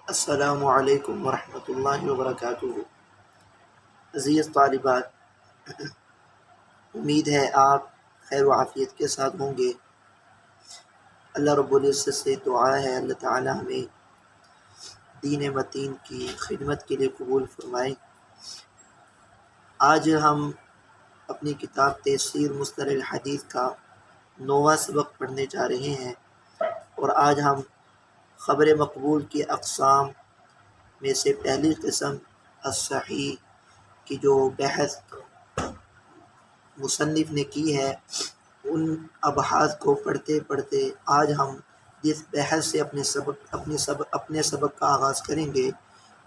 السلام علیکم ورحمۃ اللہ وبرکاتہ۔ عزیز طالبات، امید ہے آپ خیر و عافیت کے ساتھ ہوں گے۔ اللہ رب العزت سے دعا ہے اللہ تعالی ہمیں دین متین کی خدمت کے لیے قبول فرمائے۔ آج ہم اپنی کتاب تفسیر مصطلح الحدیث کا 9واں سبق پڑھنے جا رہے ہیں، اور آج ہم خبر مقبول کی اقسام میں سے پہلی قسم الصحیح کی جو بحث مصنف نے کی ہے، ان ابحاث کو پڑھتے پڑھتے آج ہم جس بحث سے اپنے سبق کا آغاز کریں گے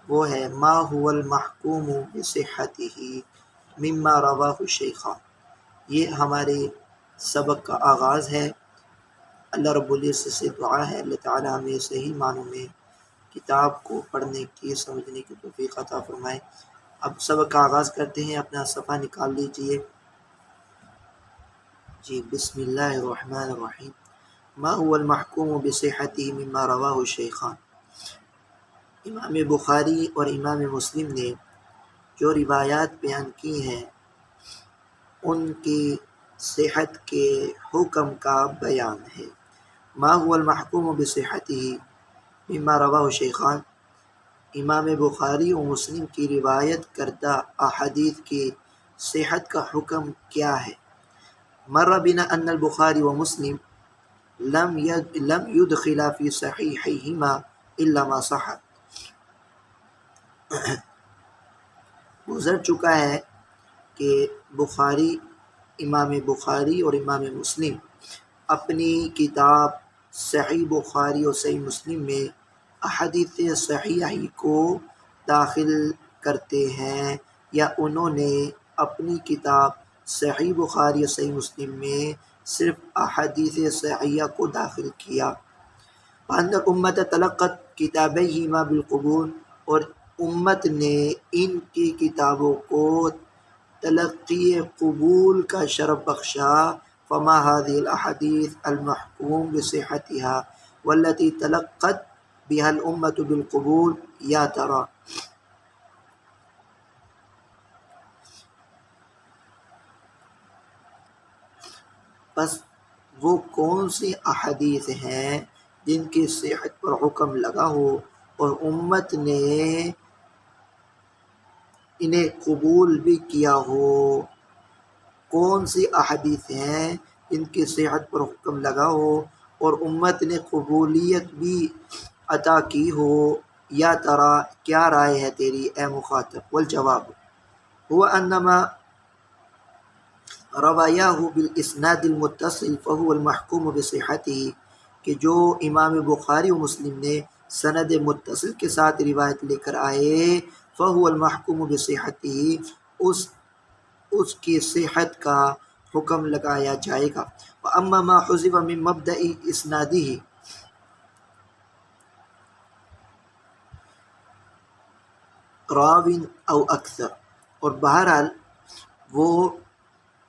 وہ ہے ما هو المحکوم بصحته مما رواہ الشیخان۔ یہ ہمارے سبق کا آغاز ہے۔ اللہ رب العزت سے دعا ہے اللہ تعالی ہمیں صحیح معنوں میں کتاب کو پڑھنے کی سمجھنے کی توفیق عطا فرمائے۔ اب سبق کا آغاز کرتے ہیں، اپنا صفحہ نکال لیجئے۔ جی، بسم اللہ الرحمن الرحیم۔ ما هو المحکوم بصحته مما رواہ الشیخان۔ امام بخاری اور امام مسلم نے جو روایات بیان کی ہیں ان کی صحت کے حکم کا بیان ہے۔ ما هو المحکوم بصحته مما رواہ الشیخان، امام بخاری و مسلم کی روایت کردہ احادیث کی صحت کا حکم کیا ہے؟ مر بنا ان البخاری و مسلم لم يدخلا في صحیحیہما الا ما صح۔ گزر چکا ہے کہ امام بخاری اور امام مسلم اپنی کتاب صحیح بخاری اور صحیح مسلم میں احادیث صحیحہ کو داخل کرتے ہیں، یا انہوں نے اپنی کتاب صحیح بخاری اور صحیح مسلم میں صرف احادیث صحیحہ کو داخل کیا۔ وَأَنَّ الْأُمَّةَ تَلَقَّتْ كِتَابَيْهِمَا بِالْقُبُولِ، اور امت نے ان کی کتابوں کو تلقی قبول کا شرف بخشا۔ فما هذه الاحاديث المحكوم بصحتها والتي تلقت بها الامة بالقبول، یا ترى بس وہ کون سی احادیث ہیں جن کی صحت پر حکم لگا ہو اور امت نے انہیں قبول بھی کیا ہو؟ کون سی احادیث ہیں جن کی صحت پر حکم لگا ہو اور امت نے قبولیت بھی عطا کی ہو؟ یا ترى، کیا رائے ہے تیری اے مخاطب؟ والجواب هو انما روایہ بالاسناد المتصل فهو المحکوم بصحته، کہ جو امام بخاری و مسلم نے سند متصل کے ساتھ روایت لے کر آئے فهو المحکوم بصحته، اس کی صحت کا حکم لگایا جائے گا۔ واما ما حذف من مبدأ اسناده راو او اکثر، اور بہرحال وہ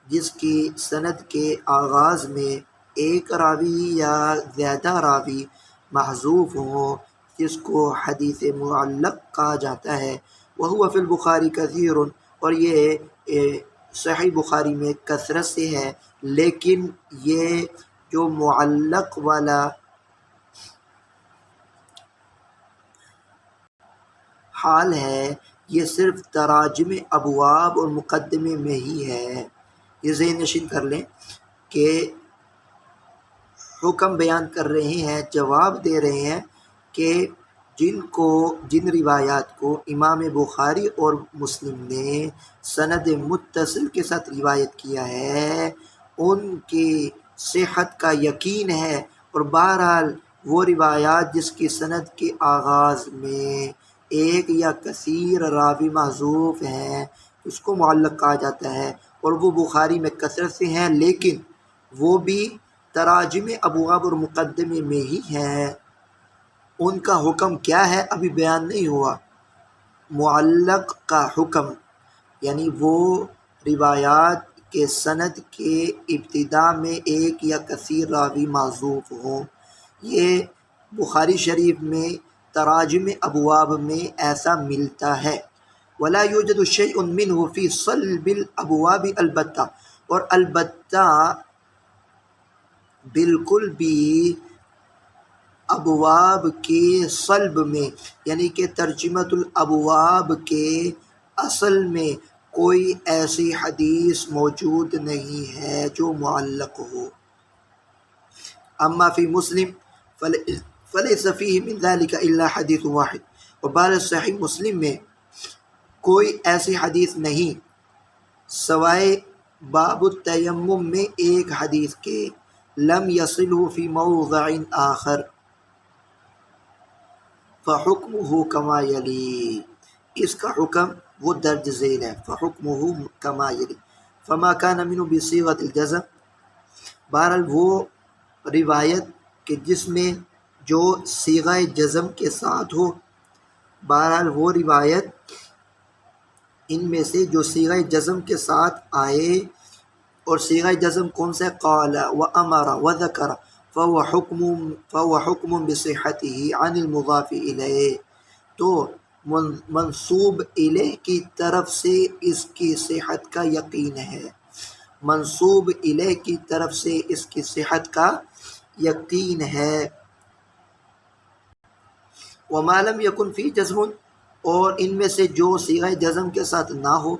جس کی سند کے آغاز میں ایک راوی یا زیادہ راوی محذوف ہوں، جس کو حدیث معلق کہا جاتا ہے، وہو فی البخاری کثیر، اور یہ صحیح بخاری میں کثرت سے ہے، لیکن یہ جو معلق والا حال ہے یہ صرف تراجم ابواب اور مقدمے میں ہی ہے۔ یہ ذہن نشین کر لیں کہ حکم بیان کر رہے ہیں، جواب دے رہے ہیں کہ جن روایات کو امام بخاری اور مسلم نے سند متصل کے ساتھ روایت کیا ہے ان کی صحت کا یقین ہے، اور بہرحال وہ روایات جس کی سند کے آغاز میں ایک یا کثیر راوی محذوف ہیں اس کو معلق کہا جاتا ہے، اور وہ بخاری میں کثرت سے ہیں، لیکن وہ بھی تراجم ابواب اور مقدمے میں ہی ہیں۔ ان کا حکم کیا ہے ابھی بیان نہیں ہوا۔ معلق کا حکم یعنی وہ روایات کے سند کے ابتدا میں ایک یا کثیر راوی محذوف ہوں۔ یہ بخاری شریف میں تراجم ابواب میں ایسا ملتا ہے۔ ولا یوجد شیء منہ فی صلب الابواب البتہ، اور البتہ بالکل بھی ابواب کے صلب میں یعنی کہ ترجمۃ الابواب کے اصل میں کوئی ایسی حدیث موجود نہیں ہے جو معلق ہو۔ اما فی مسلم فلیس فیہ من ذلک الا حدیث واحد، اور بہر صحیح مسلم میں کوئی ایسی حدیث نہیں سوائے باب التیمم میں ایک حدیث کے، لم یصلہ فی موضع آخر فحکمہ کما یلی، اس کا حکم وہ درج ذیل ہے، فحکمہ کما یلی، فما کان منہ بصیغۃ الجزم، بہرحال وہ روایت کہ جس میں جو صیغہ جزم کے ساتھ ہو، بہرحال وہ روایت ان میں سے جو صیغہ جزم کے ساتھ آئے، اور صیغہ جزم کون سے؟ قال و امر و ذکر، فهو حکم بصحتہ عن المضاف الیہ، تو منصوب الیہ کی طرف سے اس کی صحت کا یقین ہے، منصوب الیہ کی طرف سے اس کی صحت کا یقین ہے۔ وما لم یکن فی جزم، اور ان میں سے جو صیغہ جزم کے ساتھ نہ ہو،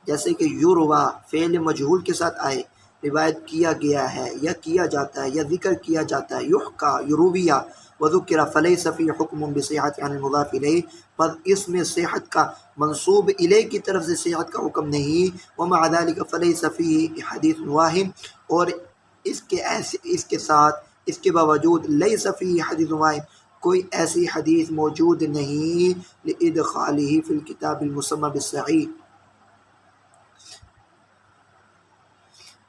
جیسے کہ یروا فعل مجہول کے ساتھ آئے، روایت کیا گیا ہے یا کیا جاتا ہے یا ذکر کیا جاتا ہے، یحکا یرویہ وذکر فلیس فی حکم بصحت عن المضاف الیہ، پر اس میں صحت کا منصوب الیہ کی طرف سے صحت کا حکم نہیں، ومع ذلک فلیس فیہ حدیث واہم، اور اس کے ساتھ اس کے باوجود لیس فیہ حدیث واہم، کوئی ایسی حدیث موجود نہیں، لادخالہ فی الکتاب المسمی بالصحیح،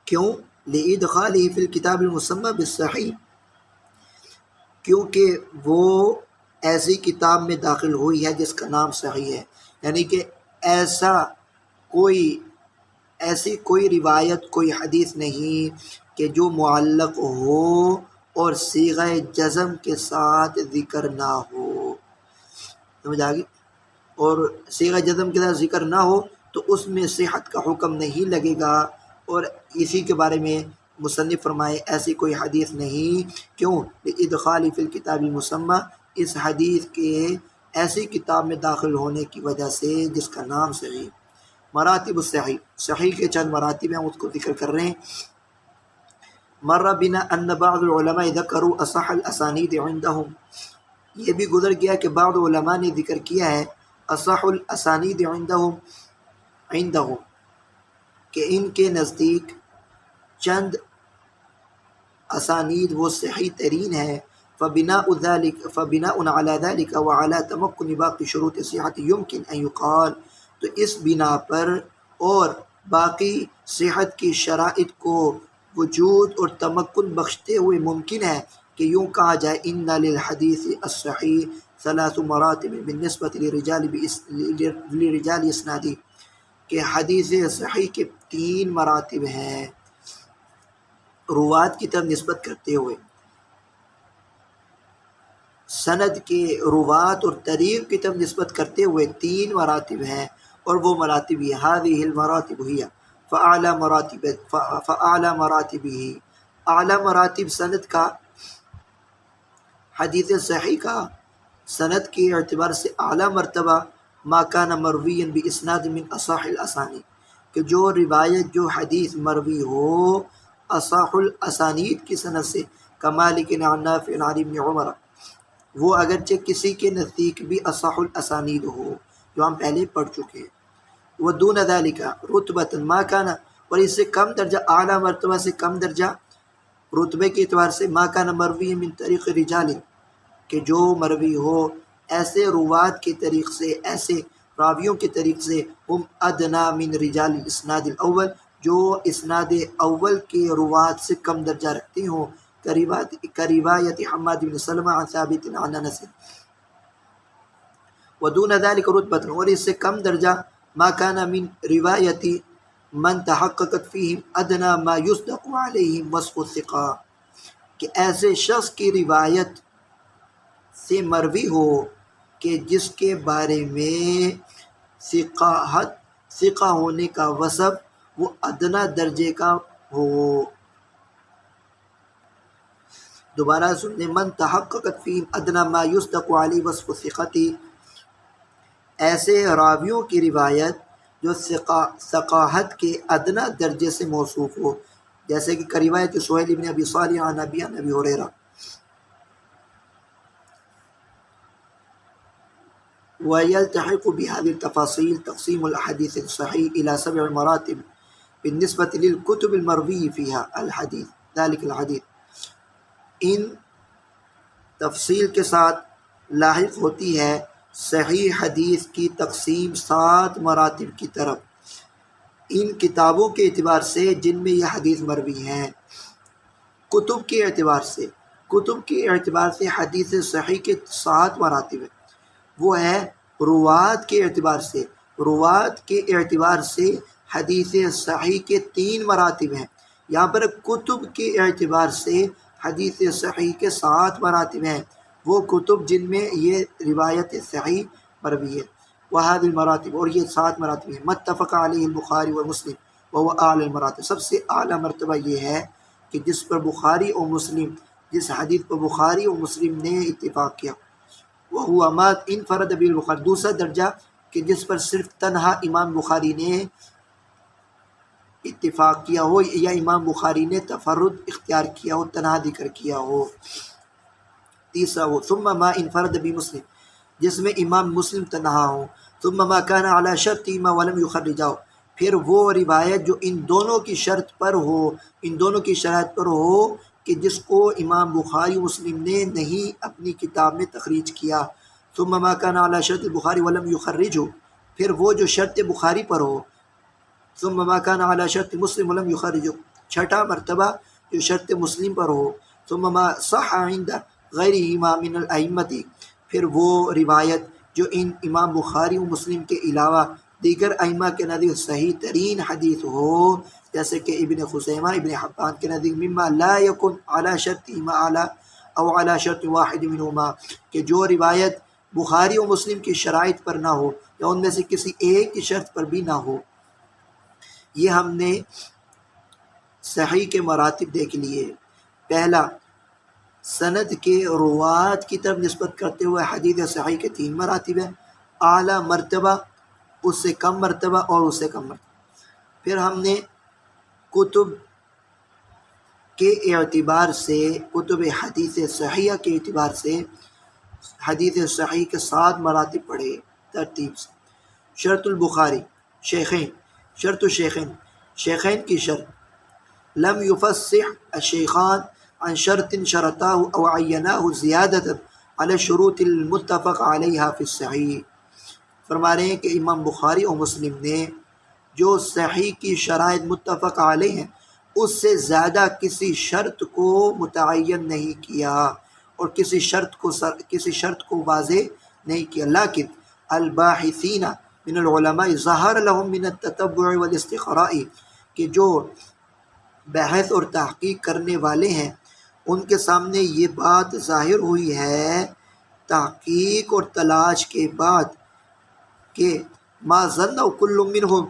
کیوں؟ لادخالہ فی الکتاب المسمی بالصحیح، کیونکہ وہ ایسی کتاب میں داخل ہوئی ہے جس کا نام صحیح ہے، یعنی کہ ایسی کوئی روایت، کوئی حدیث نہیں کہ جو معلق ہو اور صیغہ جزم کے ساتھ ذکر نہ ہو، سمجھ آ گئی؟ اور صیغہ جزم کے ساتھ ذکر نہ ہو تو اس میں صحت کا حکم نہیں لگے گا، اور اسی کے بارے میں مصنف فرمائے ایسی کوئی حدیث نہیں، کیوں؟ لادخال فی الکتاب المسمی، اس حدیث کے ایسی کتاب میں داخل ہونے کی وجہ سے جس کا نام صحیح۔ مراتب الصحیح، صحیح کے چند مراتب ہیں، اس کو ذکر کر رہے ہیں۔ مر بنا ان بعض العلماء ذکروا اصح الاسانید عندهم، یہ بھی گزر گیا کہ بعض علماء نے ذکر کیا ہے اصح الاسانید عندهم کہ ان کے نزدیک چند اسانید وہ صحیح ترین ہے، فبناء على ذلك وعلى تمكن باقی شروط صحت يمكن ان يقال، تو اس بنا پر اور باقی صحت کی شرائط کو وجود اور تمکن بخشتے ہوئے ممکن ہے کہ یوں کہا جائے ان للحدیث الصحیح ثلاث مراتب بالنسبة لرجال اسنادی، کہ حدیث صحیح کے 3 مراتب ہیں روات کی طرف نسبت کرتے ہوئے، سند کے روات اور طریق کی طرف نسبت کرتے ہوئے 3 مراتب ہیں، اور وہ مراتب یہ هذه المراتب هي فاعلی مراتبہ، اعلی مراتب سند کا، حدیث صحیح کا سند کے اعتبار سے اعلی مرتبہ ما کان مرویا باسناد من اصح الاسانید، کہ جو روایت جو حدیث مروی ہو اصح الاسانید کی سند سے، کمالک عن نافع عن ابن عمر، وہ اگرچہ کسی کے نزدیک بھی اصح الاسانید ہو جو ہم پہلے پڑھ چکے ہیں، ودون ذلك رتبۃ ما کان، اور اس سے کم درجہ، اعلیٰ مرتبہ سے کم درجہ رتبے کے اعتبار سے، ما کان مروی من طریق رجال، کہ جو مروی ہو ایسے روات کے طریق سے، ایسے راویوں کے طریق سے، ہم ادنا من رجال الاسناد الاول، جو اسناد اول کے روات سے کم درجہ رکھتے ہوں، کروایت حماد بن سلمہ عن ثابت عن انس، ودون ذلك رتبۃ، اور اس سے کم درجہ ما کان من روایت من تحققت فیہم ادنا ما یصدق علیہ وصف الثقہ، کہ ایسے شخص کی روایت سے مروی ہو کہ جس کے بارے میں ثقہ ہونے کا وصف وہ ادنا درجے کا ہو۔ دوبارہ سنیں، من تحققت فیہم ادنا ما یصدق علی وصف ثقتی، ایسے راویوں کی روایت جو ثقاہت کے ادنا درجے سے موصوف ہو، جیسے کہ روایت سہیل بن ابی صالح عن ابی ہریرہ۔ ويلتحق بهذه التفاصيل تقسيم الأحاديث الصحيح إلى 7 مراتب بالنسبة للكتب المروي فيها الحديث ذلك الحديث۔ ان تفصیل کے ساتھ لاحق ہوتی ہے صحیح حدیث کی تقسیم 7 مراتب کی طرف، ان کتابوں کے اعتبار سے جن میں یہ حدیث مروی ہیں۔ کتب کے اعتبار سے حدیث صحیح کے 7 مراتب ہیں، وہ ہے روات کے اعتبار سے حدیث صحیح کے 3 مراتب ہیں۔ یہاں پر کتب کے اعتبار سے حدیث صحیح کے 7 مراتب ہیں، وہ کتب جن میں یہ روایت صحیح مروی ہے۔ وہذه المراتب، اور یہ 7 مراتب ہیں، متفق علیہ البخاری و مسلم وهو اعلی المراتب، سب سے اعلیٰ مرتبہ یہ ہے کہ جس پر بخاری اور مسلم، جس حدیث پر بخاری اور مسلم نے اتفاق کیا، وہو ما انفرد به البخاری، دوسرا درجہ کہ جس پر صرف تنہا امام بخاری نے اتفاق کیا ہو یا امام بخاری نے تفرد اختیار کیا ہو، تنہا ذکر کیا ہو۔ تیسرا وہ ثم ما انفرد به مسلم، جس میں امام مسلم تنہا ہو، ثم ما كان على شرطهما ولم يخرجه، پھر وہ روایت جو ان دونوں کی شرط پر ہو، ان دونوں کی شرائط پر ہو کہ جس کو امام بخاری مسلم نے نہیں اپنی کتاب میں تخریج کیا۔ ثم ما كان على شرط البخاری ولم يخرجه، پھر وہ جو شرط بخاری پر ہو، ثم ما كان على شرط مسلم ولم يخرجه، چھٹا مرتبہ جو شرط مسلم پر ہو، ثم ما صح عند غیرهما من الائمة، پھر وہ روایت جو ان امام بخاری و مسلم کے علاوہ دیگر ائمہ کے نزدیک صحیح ترین حدیث ہو، جیسے کہ ابن خزیمہ، ابن حبان کے نزدیک مما لا یکن علی شرطهما اعلی او علی شرط واحد منہما، کہ جو روایت بخاری و مسلم کی شرائط پر نہ ہو یا ان میں سے کسی ایک کی شرط پر بھی نہ ہو۔ یہ ہم نے صحیح کے مراتب دیکھ لیے۔ پہلا، سند کے روات کی طرف نسبت کرتے ہوئے حدیث صحیح کے 3 مراتب ہیں، اعلیٰ مرتبہ، اس سے کم مرتبہ اور اس سے کم مرتبہ۔ پھر ہم نے کتب کے اعتبار سے، کتب حدیث صحیحہ کے اعتبار سے حدیث صحیح کے 7 مراتب پڑھے ترتیب سے۔ شرط البخاری، شیخین، شرط الشیخین، شیخین کی شرط، لم یفصح الشیخان عن شرط شرطاه او عیناه زیادۃ علی الشروط المتفق علیہا فی الصحیح، فرما رہے ہیں کہ امام بخاری اور مسلم نے جو صحیح کی شرائط متفق علیہ ہیں اس سے زیادہ کسی شرط کو متعین نہیں کیا اور کسی شرط کو واضح نہیں کیا، لیکن الباحثین من العلماء ظہر لهم من التتبع والاستقراء، کہ جو بحث اور تحقیق کرنے والے ہیں ان کے سامنے یہ بات ظاہر ہوئی ہے تحقیق اور تلاش کے بعد کہ ما ظن کل منہم،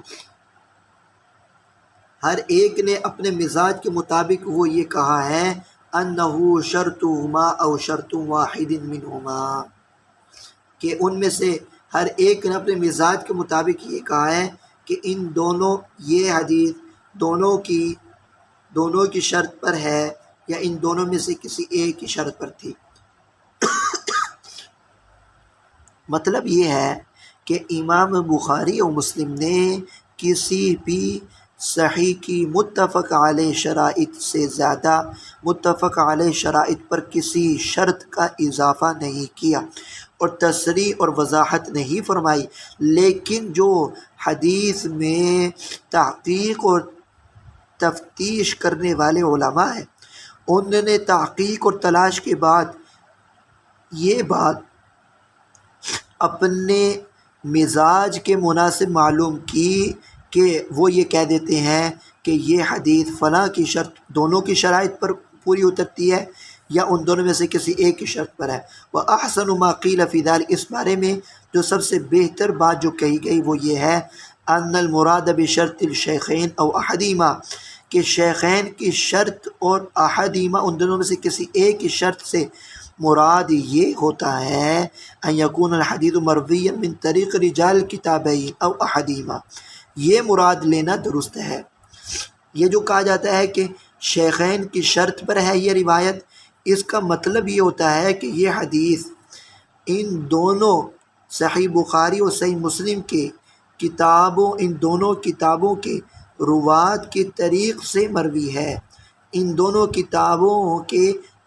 ہر ایک نے اپنے مزاج کے مطابق وہ یہ کہا ہے انہ شرطہما او شرط واحد منہما، کہ ان میں سے ہر ایک نے اپنے مزاج کے مطابق یہ کہا ہے کہ ان دونوں، یہ حدیث دونوں کی شرط پر ہے یا ان دونوں میں سے کسی ایک کی شرط پر تھی۔ مطلب یہ ہے کہ امام بخاری اور مسلم نے کسی بھی صحیح کی متفق علیہ شرائط سے زیادہ متفق علیہ شرائط پر کسی شرط کا اضافہ نہیں کیا اور تصریح اور وضاحت نہیں فرمائی، لیکن جو حدیث میں تحقیق اور تفتیش کرنے والے علماء ہیں انہوں نے تحقیق اور تلاش کے بعد یہ بات اپنے مزاج کے مناسب معلوم کی کہ وہ یہ کہہ دیتے ہیں کہ یہ حدیث فلاں کی شرط، دونوں کی شرائط پر پوری اترتی ہے، یا ان دونوں میں سے کسی ایک کی شرط پر ہے۔ وَأَحْسَنُ مَا قِيلَ فِي ذَلِكَ، اس بارے میں جو سب سے بہتر بات جو کہی گئی وہ یہ ہے أَنَّ الْمُرَادَ بِشَرْطِ الشَّيْخَيْنِ أَوْ أَحَدِهِمَا، کہ شیخین کی شرط اور احدیمہ ان دونوں میں سے کسی ایک کی شرط سے مراد یہ ہوتا ہے ان یکون الحدیث مرویا من طریق رجال کتابین او احدیمہ، یہ مراد لینا درست ہے۔ یہ جو کہا جاتا ہے کہ شیخین کی شرط پر ہے یہ روایت، اس کا مطلب یہ ہوتا ہے کہ یہ حدیث ان دونوں صحیح بخاری اور صحیح مسلم کے کتابوں، ان دونوں کتابوں کے روات کے طریق سے مروی ہے، ان دونوں کتابوں کے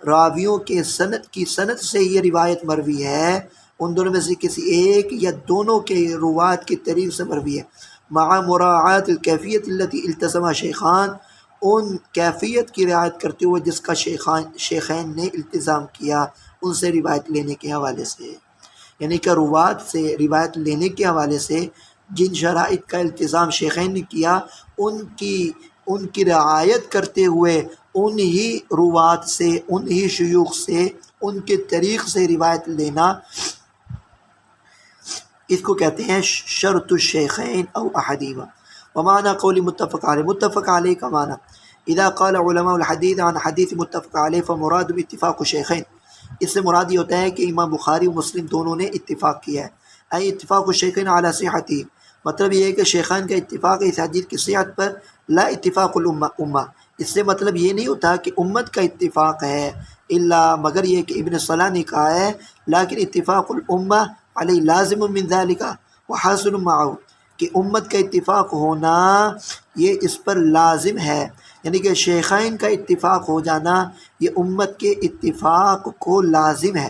راویوں کے سند سے یہ روایت مروی ہے، ان دونوں میں سے کسی ایک یا دونوں کے روات کے طریق سے مروی ہے، مع مراعات الکیفیت التي التزم شیخان، ان کیفیت کی رعایت کرتے ہوئے جس کا شیخین نے التزام کیا ان سے روایت لینے کے حوالے سے، یعنی کہ روات سے روایت لینے کے حوالے سے جن شرائط کا التزام شیخین نے کیا ان کی رعایت کرتے ہوئے انہی روات سے، انہی شیوخ سے، ان کے طریق سے روایت لینا، اس کو کہتے ہیں شرط الشیخین او احدیمہ۔ ومعنی قول متفق علیہ، متفق علیہ کا معنی اذا قال علماء الحدیث عن حدیث متفق علیہ فمراد اتفاق الشیخین، اس سے مراد یہ ہوتا ہے کہ امام بخاری و مسلم دونوں نے اتفاق کیا ہے، اے اتفاق الشیخین علی صحتی، مطلب یہ ہے کہ شیخان کا اتفاق ہے اس حدیث کی صحت پر، لا اتفاق الامہ، اس سے مطلب یہ نہیں ہوتا کہ امت کا اتفاق ہے، الا مگر یہ کہ ابن صلاح نے کہا ہے لیکن اتفاق الامہ علی لازم من ذالک وحاصل معه، کہ امت کا اتفاق ہونا یہ اس پر لازم ہے، یعنی کہ شیخین کا اتفاق ہو جانا یہ امت کے اتفاق کو لازم ہے،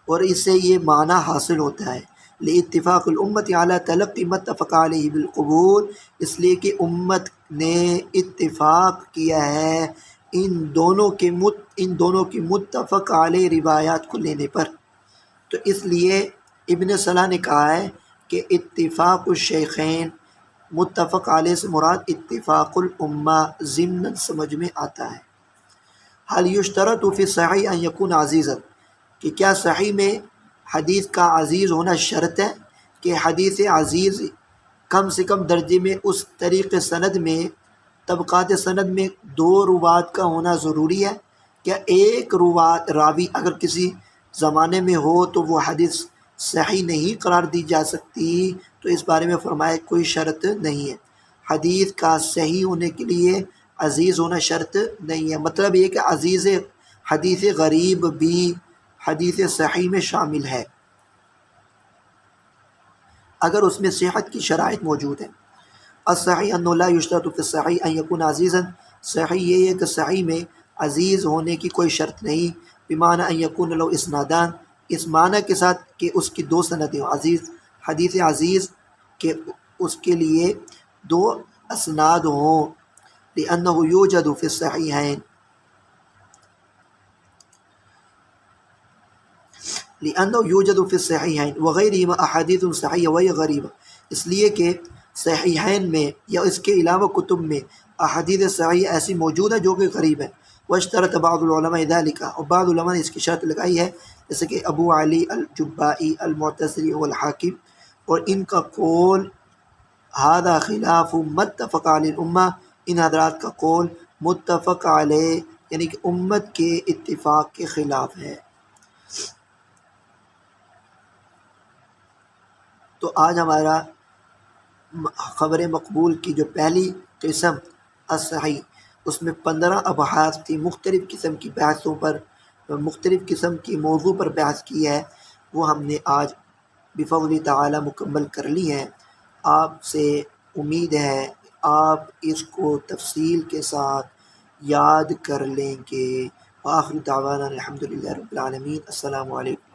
اور اس سے یہ معنی حاصل ہوتا ہے لاتفاق الامت علی تلقی ما اتفق علیہ بالقبول، اس لیے کہ امت نے اتفاق کیا ہے ان دونوں کی متفق علیہ روایات کو لینے پر، تو اس لیے ابن صلاح نے کہا ہے کہ اتفاق الشیخین متفق علیہ سے مراد اتفاق الامہ ضمن سمجھ میں آتا ہے۔ حل یشترط فی الصحیح ان یکون عزیزا، کہ کیا صحیح میں حدیث کا عزیز ہونا شرط ہے، کہ حدیث عزیز کم سے کم درجے میں اس طریق سند میں، طبقات سند میں دو روات کا ہونا ضروری ہے، کیا ایک راوی اگر کسی زمانے میں ہو تو وہ حدیث صحیح نہیں قرار دی جا سکتی؟ تو اس بارے میں فرمایا کوئی شرط نہیں ہے، حدیث کا صحیح ہونے کے لیے عزیز ہونا شرط نہیں ہے، مطلب یہ کہ عزیز حدیث غریب بھی حدیث صحیح میں شامل ہے اگر اس میں صحت کی شرائط موجود ہیں۔ الصحیح انہ لا یشترط فی الصحیح ان یکون عزیزا، صحیح یہ ہے کہ صحیح میں عزیز ہونے کی کوئی شرط نہیں، بمعنی ان یکون لو اسنادان، اس معنی کے ساتھ کہ اس کی دو سندیں ہوں، عزیز حدیث عزیز کہ اس کے لیے دو اسناد ہوں، لأنہ یوجد فی الصحیحین، لأنه يوجد في الصحيحين وغيرهما أحاديث صحيحة وهي غريبة، اس لیے کہ صحیحین میں یا اس کے علاوہ کتب میں احادیث صحیح ایسی موجود ہیں جو کہ غریب ہیں۔ واشترط بعض العلماء ذلك، اور بعض علماء نے اس کی شرط لگائی ہے جیسے کہ ابو علی الجبائی المعتزلی والحاکم، اور ان کا قول هذا خلاف متفق علی الامہ، ان حضرات کا قول متفق علیہ یعنی کہ امت کے اتفاق کے خلاف ہے۔ تو آج ہمارا خبر مقبول کی جو پہلی قسم الصحیح، اس میں 15 ابحاث تھی، مختلف قسم کی بحثوں پر، مختلف قسم کی موضوع پر بحث کی ہے، وہ ہم نے آج بفضل تعالی مکمل کر لی ہیں۔ آپ سے امید ہے آپ اس کو تفصیل کے ساتھ یاد کر لیں گے۔ وآخر دعوانا الحمدللہ رب العالمین، السلام علیکم۔